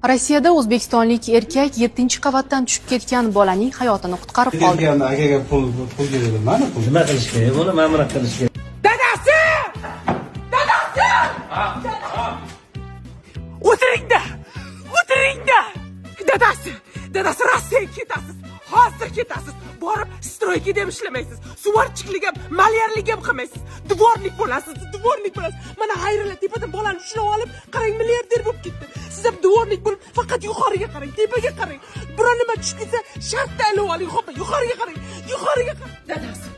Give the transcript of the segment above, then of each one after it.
Rossiyada o'zbekistonlik erkak 7-qavatdan tushib ketgan bolaning hayotini qutqarib qoldi. Akaga pul berdim, mana pul. Nima qilish kerak? Buni ma'muriyat qilish kerak. Dadasi! Dadasi! O'tiringda! O'tiringda! Dadasi Rossiyaga ketasiz. Hozir ketasiz. Borib stroyga ham ishlamaysiz. Suvarchilik ham, malyarlik ham qilmaysiz. Dvornik bo'lasiz. Mana Xayrilla tepadan bolani ushlab olib, qarang, milliarder bo'lib ketdi. Siz ham dvornik bo'lib, faqat yuqoriga qarang, tepaga qarang. Biror nima tushib ketsa, shartta ilib oling, xo'p, yuqoriga qarang. Dadasi.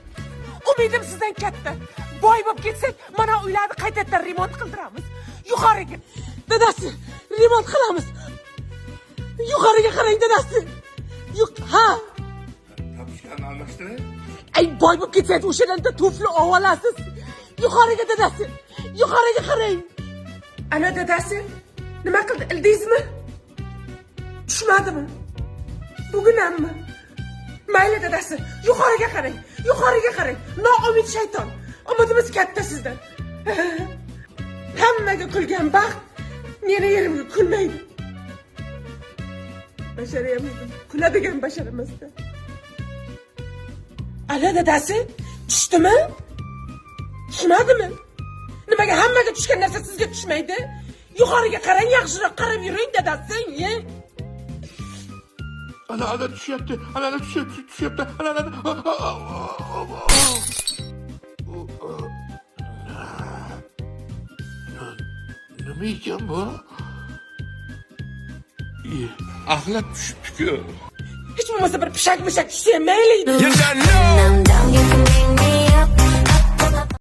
Umidim sizdan katta. Boy bo'lib ketsak, mana uylarni qaytadan remont qildiramiz. Yuqoriga. Dadasi, remont qilamiz. Yuqoriga qarang, dadasi. Ha. Topishlarni almashtirib. Ay, boy bo'lib ketsangiz o'shalardan tufli olasiz. Yuqoriga dadasi. Yuqoriga qarang. Ana dadasi, nima qildi? Ildingizmi? Tushmadimi? Bugun hammi? Mayli dadasi, yuqoriga qarang. Noumid shayton. Umidimiz katta sizdan. Hammaga kulgan baxt meni yerimga kulmaydi. Basharayamizdim. Kuladigan basharamizda. Ana dadasi, tushdimi? Tushmadimi? Nimaga hammaga tushgan narsa sizga tushmaydi? Yuqoriga qarang, yaxshiroq qarab yuring dadasi. Ana tushyapti. Ana. Nima ekan bu? Axlat tushibdi-ku. Hech bo'lmasa bir pishak tushsa ham mayli. Down, you can bring me up.